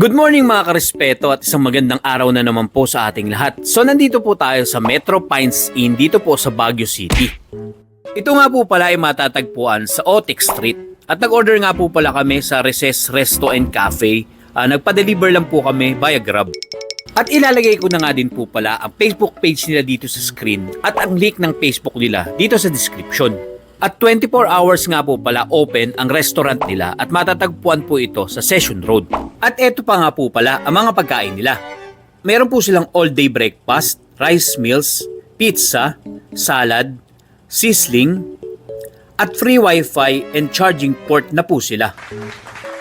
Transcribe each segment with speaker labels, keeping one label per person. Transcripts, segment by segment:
Speaker 1: Good morning mga karespeto at isang magandang araw na naman po sa ating lahat. So nandito po tayo sa Metro Pines Inn dito po sa Baguio City. Ito nga po pala ay matatagpuan sa Otic Street. At nag-order nga po pala kami sa Recess Resto and Cafe. Nagpa-deliver lang po kami via Grab. At ilalagay ko na nga din po pala ang Facebook page nila dito sa screen at ang link ng Facebook nila dito sa description. At 24 hours nga po pala open ang restaurant nila at matatagpuan po ito sa Session Road. At eto pa nga po pala ang mga pagkain nila. Meron po silang all-day breakfast, rice meals, pizza, salad, sizzling, at free wifi and charging port na po sila.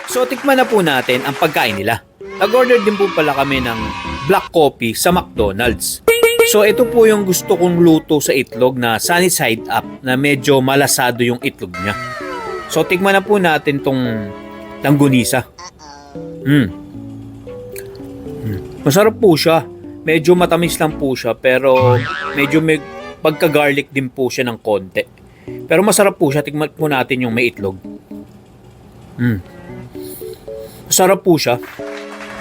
Speaker 1: So tikman na po natin ang pagkain nila. Nag-order din po pala kami ng black coffee sa McDonald's. So ito po yung gusto kong luto sa itlog na sunny side up na medyo malasado yung itlog niya. So tikman na po natin tong langgunisa. Masarap po siya. Medyo matamis lang po siya pero medyo may pagka-garlic din po siya ng konti. Pero masarap po siya. Tikman po natin yung may itlog. Masarap po siya.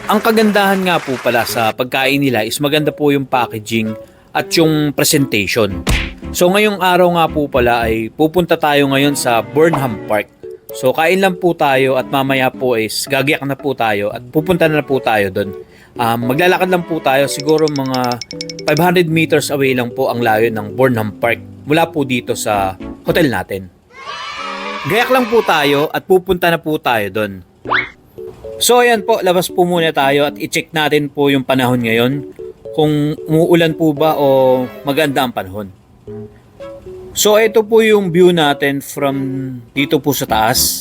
Speaker 1: Ang kagandahan nga po pala sa pagkain nila is maganda po yung packaging at yung presentation. So ngayong araw nga po pala ay pupunta tayo ngayon sa Burnham Park. So kain lang po tayo at mamaya po is gagayak na po tayo at pupunta na po tayo doon. Maglalakad lang po tayo, siguro mga 500 meters away lang po ang layo ng Burnham Park mula po dito sa hotel natin. Gayak lang po tayo at pupunta na po tayo doon. So ayan po, labas po muna tayo at i-check natin po yung panahon ngayon kung umuulan po ba o maganda ang panahon. So ito po yung view natin from dito po sa taas.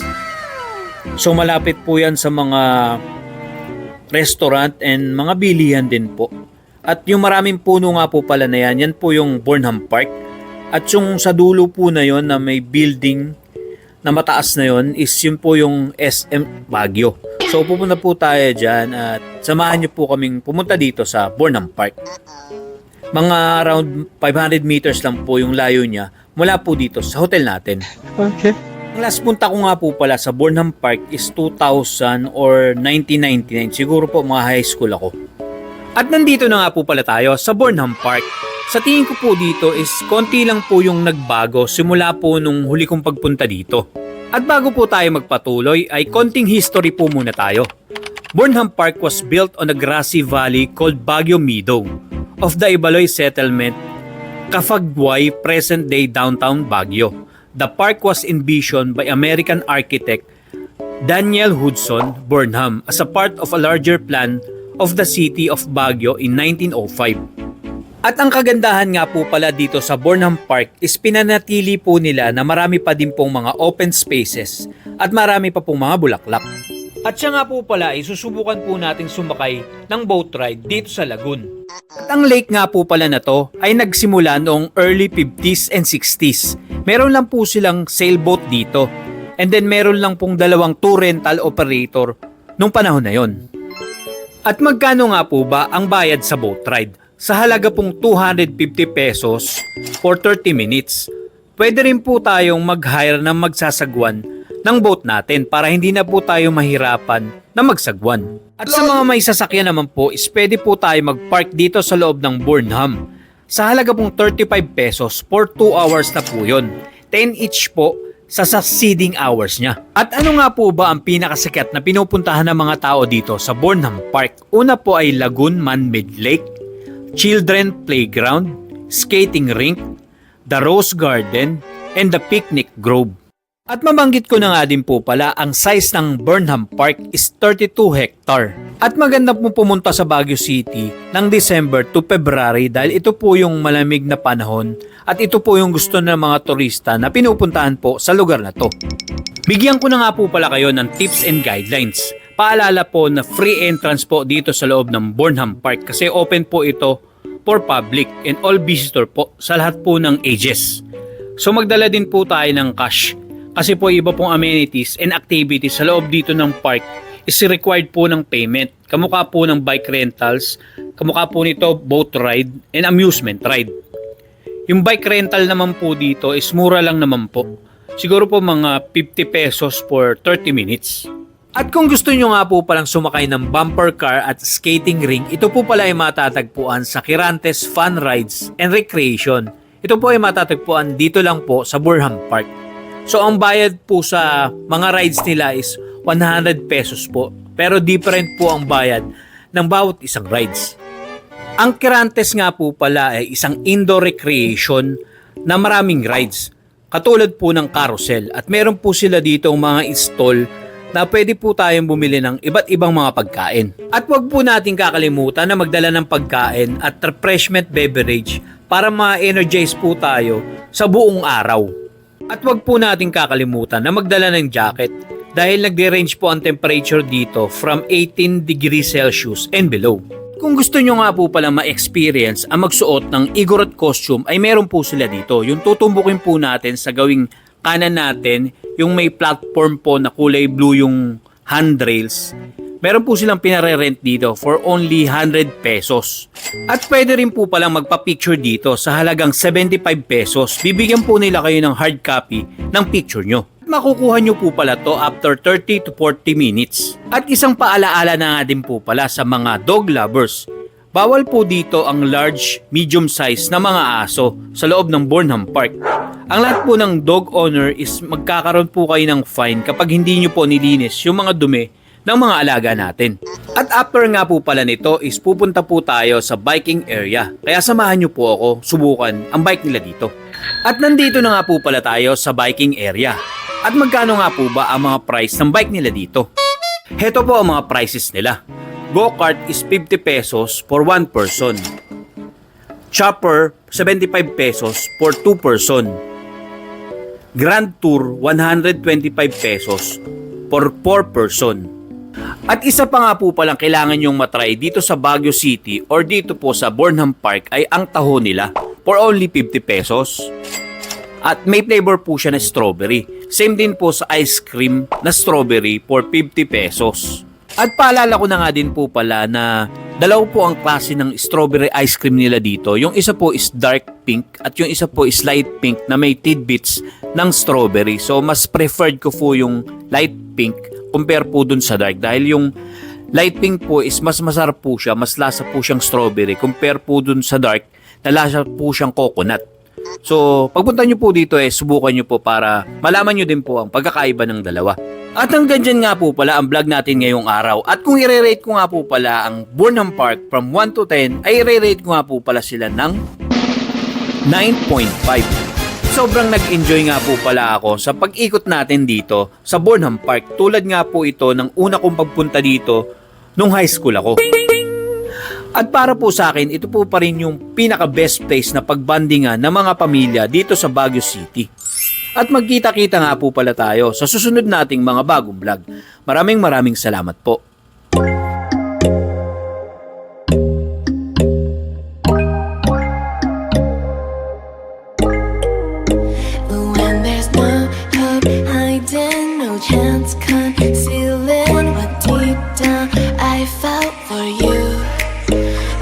Speaker 1: So malapit po yan sa mga restaurant and mga bilihan din po. At yung maraming puno nga po pala na yan, yan po yung Burnham Park. At yung sa dulo po na yon na may building na mataas na yon is yun po yung SM Baguio. So pupunta po tayo dyan at samahan niyo po kaming pumunta dito sa Burnham Park. Mga around 500 meters lang po yung layo niya mula po dito sa hotel natin.
Speaker 2: Okay.
Speaker 1: Ang last punta ko nga po pala sa Burnham Park is 2000 or 1999. Siguro po mga high school ako. At nandito na nga po pala tayo sa Burnham Park. Sa tingin ko po dito is konti lang po yung nagbago simula po nung huli kong pagpunta dito. At bago po tayo magpatuloy ay konting history po muna tayo. Burnham Park was built on a grassy valley called Baguio Meadow of the Ibaloy settlement, Cafagway, present-day downtown Baguio. The park was envisioned by American architect Daniel Hudson Burnham as a part of a larger plan of the city of Baguio in 1905. At ang kagandahan nga po pala dito sa Burnham Park is pinanatili po nila na marami pa din pong mga open spaces at marami pa pong mga bulaklak. At siya nga po pala ay susubukan po nating sumakay ng boat ride dito sa lagoon. At ang lake nga po pala na to ay nagsimula noong early 50s and 60s. Meron lang po silang sailboat dito and then meron lang pong dalawang tour rental operator nung panahon na yon. At magkano nga po ba ang bayad sa boat ride? Sa halaga pong 250 pesos for 30 minutes, pwede rin po tayong mag-hire ng magsasagwan ng boat natin para hindi na po tayo mahirapan na magsagwan. At sa mga may sasakyan naman po, is pwede po tayo mag-park dito sa loob ng Burnham. Sa halaga pong 35 pesos for 2 hours na po yun. 10 each po sa succeeding hours niya. At ano nga po ba ang pinakasikat na pinupuntahan ng mga tao dito sa Burnham Park? Una po ay Lagoon Man-Made Lake, Children Playground, Skating Rink, the Rose Garden, and the Picnic Grove. At mabanggit ko na nga din po pala, ang size ng Burnham Park is 32 hectare. At maganda po pumunta sa Baguio City ng December to February dahil ito po yung malamig na panahon at ito po yung gusto ng mga turista na pinupuntahan po sa lugar na to. Bigyan ko na nga po pala kayo ng tips and guidelines. Paalala po na free entrance po dito sa loob ng Burnham Park kasi open po ito for public and all visitor po sa lahat po ng ages. So magdala din po tayo ng cash kasi po iba pong amenities and activities sa loob dito ng park is required po ng payment. Kamukha po ng bike rentals, kamukha po nito boat ride and amusement ride. Yung bike rental naman po dito is mura lang naman po. Siguro po mga 50 pesos for 30 minutes. At kung gusto nyo nga po palang sumakay ng bumper car at skating ring, ito po pala ay matatagpuan sa Kirantes Fun Rides and Recreation. Ito po ay matatagpuan dito lang po sa Burnham Park. So ang bayad po sa mga rides nila is 100 pesos po. Pero different po ang bayad ng bawat isang rides. Ang Kirantes nga po pala ay isang indoor recreation na maraming rides. Katulad po ng carousel. At meron po sila dito mga stall na pwede po tayong bumili ng iba't ibang mga pagkain. At wag po natin kakalimutan na magdala ng pagkain at refreshment beverage para ma-energize po tayo sa buong araw. At wag po natin kakalimutan na magdala ng jacket dahil nagde-range po ang temperature dito from 18 degrees Celsius and below. Kung gusto nyo nga po pala ma-experience ang magsuot ng Igorot costume ay meron po sila dito. Yung tutumbukin po natin sa gawing kanan natin, yung may platform po na kulay blue yung handrails. Meron po silang pinare-rent dito for only 100 pesos. At pwede rin po palang magpa-picture dito sa halagang 75 pesos. Bibigyan po nila kayo ng hard copy ng picture nyo. Makukuha nyo po pala to after 30 to 40 minutes. At isang paalaala na nga din po pala sa mga dog lovers. Bawal po dito ang large, medium size na mga aso sa loob ng Burnham Park. Ang lahat po ng dog owner is magkakaroon po kayo ng fine kapag hindi nyo po nilinis yung mga dumi ng mga alaga natin. At after nga po pala nito is pupunta po tayo sa biking area. Kaya samahan nyo po ako subukan ang bike nila dito. At nandito na nga po pala tayo sa biking area. At magkano nga po ba ang mga price ng bike nila dito? Heto po ang mga prices nila. Go-kart is 50 pesos for 1 person. Chopper, 75 pesos for 2 person. Grand Tour, 125 pesos for 4 person. At isa pa nga po palang kailangan nyong matry dito sa Baguio City or dito po sa Burnham Park ay ang taho nila for only 50 pesos. At may flavor po siya na strawberry. Same din po sa ice cream na strawberry for 50 pesos. At paalala ko na nga din po pala na dalaw po ang klase ng strawberry ice cream nila dito. Yung isa po is dark pink at yung isa po is light pink na may tidbits ng strawberry. So mas preferred ko po yung light pink compare po dun sa dark. Dahil yung light pink po is mas masarap po siya, mas lasa po siyang strawberry compare po dun sa dark na lasa po siyang coconut. So pagpunta nyo po dito subukan nyo po para malaman nyo din po ang pagkakaiba ng dalawa. At hanggang dyan nga po pala ang vlog natin ngayong araw. At kung i-rate ko nga po pala ang Burnham Park from 1 to 10, ay i-rate ko nga po pala sila ng 9.5. Sobrang nag-enjoy nga po pala ako sa pag-ikot natin dito sa Burnham Park. Tulad nga po ito ng una kong pagpunta dito nung high school ako. At para po sa akin, ito po pa rin yung pinaka-best place na pagbandingan ng mga pamilya dito sa Baguio City. At magkita-kita nga po pala tayo sa susunod nating mga bagong vlog. Maraming salamat po.
Speaker 2: When there's no hope hiding, no chance concealing what deep down I felt for you.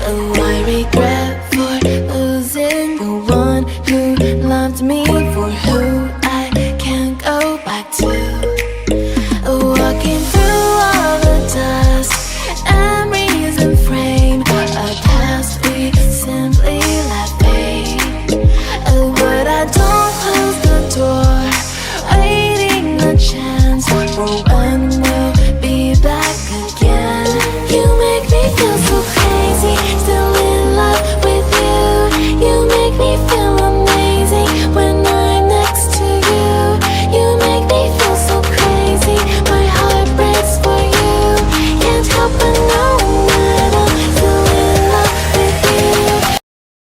Speaker 2: Oh, I regret for losing the one who loved me for who I can't go back to. Walking through all the dust, memories and frame a past we simply let fade. Oh, but I don't